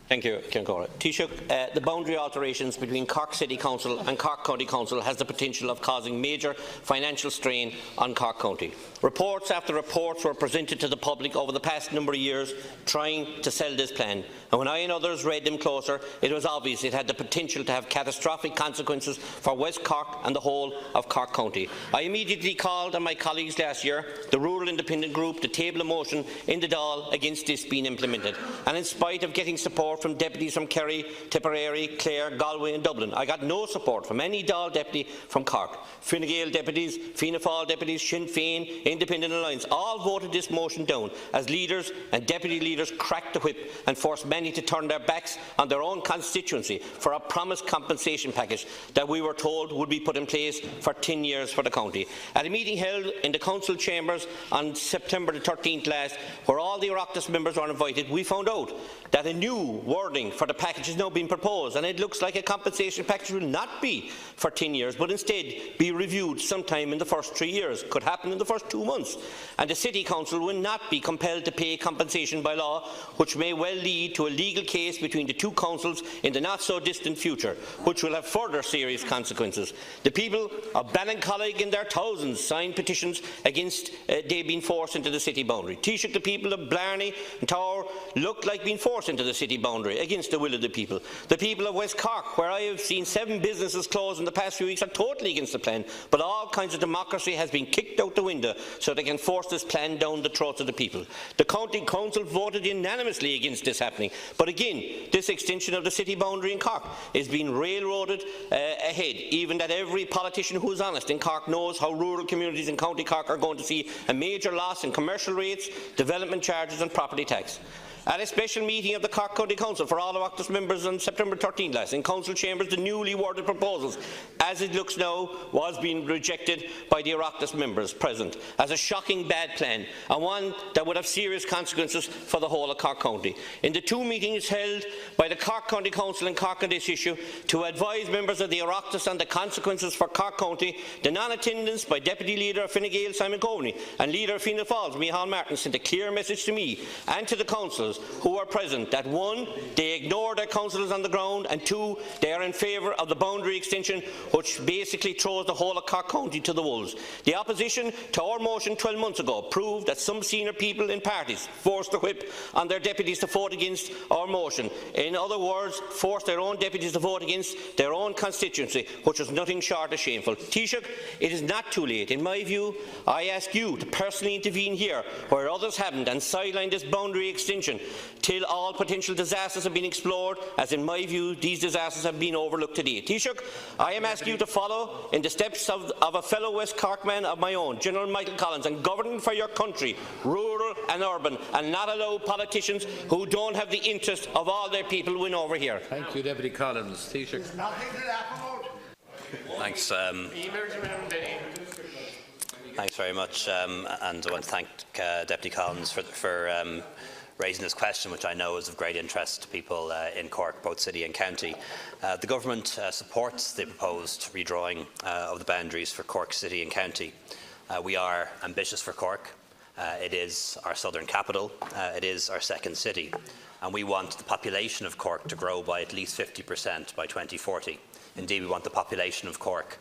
Thank you, Taoiseach. The boundary alterations between Cork City Council and Cork County Council has the potential of causing major financial strain on Cork County. Reports after reports were presented to the public over the past number of years trying to sell this plan, and when I and others read them closer, it was obvious it had the potential to have catastrophic consequences for West Cork and the whole of Cork County. I immediately called on my colleagues last year, the Rural Independent Group, to table a motion in the Dáil against this being implemented, and in spite of getting support from deputies from Kerry, Tipperary, Clare, Galway and Dublin, I got no support from any Dáil deputy from Cork. Fine Gael deputies, Fianna Fáil deputies, Sinn Féin, Independent Alliance all voted this motion down as leaders and deputy leaders cracked the whip and forced many to turn their backs on their own constituency for a promised compensation package that we were told would be put in place for 10 years for the county. At a meeting held in the council chambers on September the 13th last, where all the Oireachtas members were invited, we found out that a new wording for the package is now being proposed, and it looks like a compensation package will not be for 10 years but instead be reviewed sometime in the first 3 years. Could happen in the first 2 months, and the City Council will not be compelled to pay compensation by law, which may well lead to a legal case between the two councils in the not so distant future, which will have further serious consequences. The people of Ballincollig in their thousands signed petitions against they being forced into the city boundary. Taoiseach, the people of Blarney and Tower look like being forced into the city boundary against the will of the people. The people of West Cork, where I have seen 7 businesses close in the past few weeks, are totally against the plan, but all kinds of democracy has been kicked out the window so they can force this plan down the throats of the people. The County Council voted unanimously against this happening, but again, this extension of the city boundary in Cork is being railroaded ahead, even that every politician who is honest in Cork knows how rural communities in County Cork are going to see a major loss in commercial rates, development charges and property tax. At a special meeting of the Cork County Council for all Oireachtas members on September 13 last, in Council chambers, the newly worded proposals, as it looks now, was being rejected by the Oireachtas members present as a shocking bad plan, and one that would have serious consequences for the whole of Cork County. In the 2 meetings held by the Cork County Council in Cork on this issue to advise members of the Oireachtas on the consequences for Cork County, the non-attendance by Deputy Leader of Fine Gael Simon Coveney and Leader of Fianna Fáil Micheál Martin sent a clear message to me and to the councils who were present that 1. They ignore their councillors on the ground, and 2. They are in favour of the boundary extension, which basically throws the whole of Cork County to the wolves. The opposition to our motion 12 months ago proved that some senior people in parties forced the whip on their deputies to vote against our motion. In other words, forced their own deputies to vote against their own constituency, which was nothing short of shameful. Taoiseach, it is not too late. In my view, I ask you to personally intervene here where others haven't and sideline this boundary extension till all potential disasters have been explored, as in my view these disasters have been overlooked today. Taoiseach, I am asking you to follow in the steps of a fellow West Cork man of my own, General Michael Collins, and govern for your country, rural and urban, and not allow politicians who don't have the interest of all their people win over here. Thank you, Deputy Collins. Taoiseach. Thanks. Thanks very much, and I want to thank Deputy Collins for raising this question, which I know is of great interest to people in Cork, both city and county. The Government supports the proposed redrawing of the boundaries for Cork City and County. We are ambitious for Cork. It is our southern capital. It is our second city. And we want the population of Cork to grow by at least 50% by 2040. Indeed, we want the population of Cork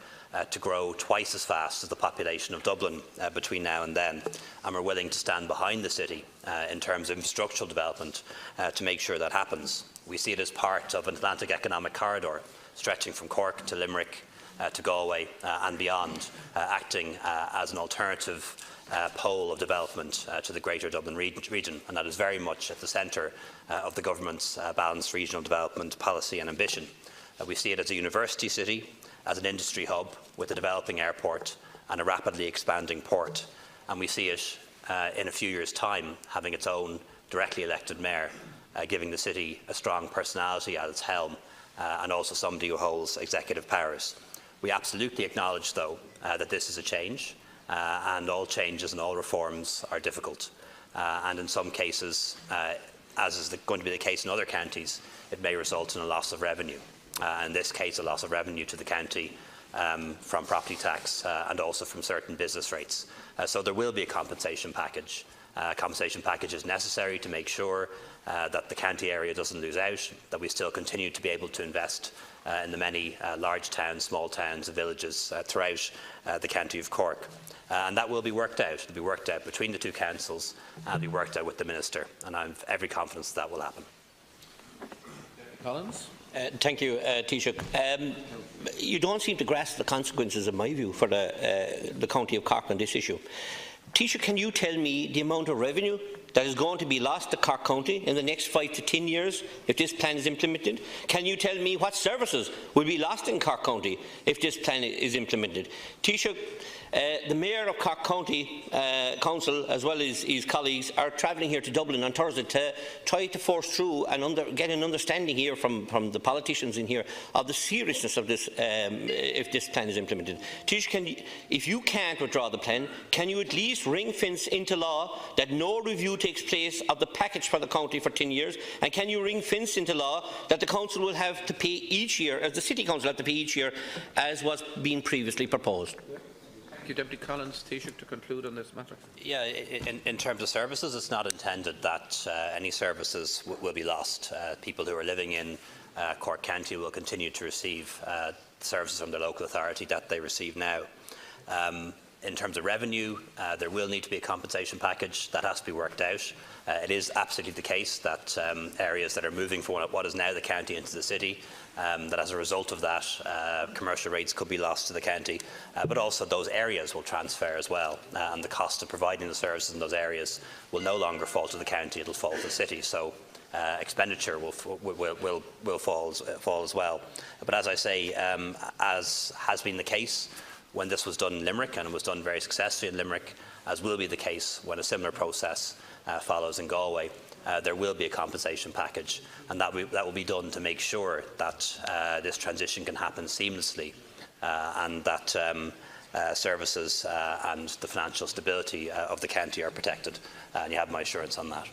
to grow twice as fast as the population of Dublin between now and then, and we're willing to stand behind the city in terms of infrastructural development to make sure that happens. We see it as part of an Atlantic economic corridor stretching from Cork to Limerick to Galway and beyond, acting as an alternative pole of development to the greater Dublin region, and that is very much at the centre of the Government's balanced regional development policy and ambition. We see it as a university city, as an industry hub with a developing airport and a rapidly expanding port, and we see it in a few years' time having its own directly elected mayor, giving the city a strong personality at its helm and also somebody who holds executive powers. We absolutely acknowledge, though, that this is a change, and all changes and all reforms are difficult, and in some cases, as is going to be the case in other counties, it may result in a loss of revenue. In this case, a loss of revenue to the county from property tax and also from certain business rates. So there will be a compensation package, compensation package is necessary to make sure that the county area doesn't lose out, that we still continue to be able to invest in the many large towns, small towns and villages throughout the county of Cork. And that will be worked out. It will be worked out between the two councils and be worked out with the Minister. And I have every confidence that will happen. Collins. Thank you, Taoiseach. You don't seem to grasp the consequences, in my view, for the county of Cork on this issue. Taoiseach, can you tell me the amount of revenue that is going to be lost to Cork County in the next 5 to 10 years if this plan is implemented? Can you tell me what services will be lost in Cork County if this plan is implemented? Taoiseach, the Mayor of Cork County Council, as well as his colleagues, are travelling here to Dublin on Thursday to try to force through and get an understanding here from the politicians in here of the seriousness of this if this plan is implemented. Taoiseach, if you can't withdraw the plan, can you at least ring-fence into law that no review takes place of the package for the county for 10 years? And can you ring-fence into law that the council will have to pay each year, as the City Council have to pay each year, as was being previously proposed? Thank you, Deputy Collins. Taoiseach, to conclude on this matter. Yeah, in terms of services, it's not intended that any services will be lost. People who are living in Cork County will continue to receive services from the local authority that they receive now. In terms of revenue, there will need to be a compensation package that has to be worked out. It is absolutely the case that areas that are moving from what is now the county into the city, that as a result of that, commercial rates could be lost to the county, but also those areas will transfer as well, and the cost of providing the services in those areas will no longer fall to the county, it will fall to the city. So expenditure will fall as well. But as I say, as has been the case when this was done in Limerick, and it was done very successfully in Limerick, as will be the case when a similar process follows in Galway, there will be a compensation package, and that will be done to make sure that this transition can happen seamlessly and that services and the financial stability of the county are protected. And you have my assurance on that.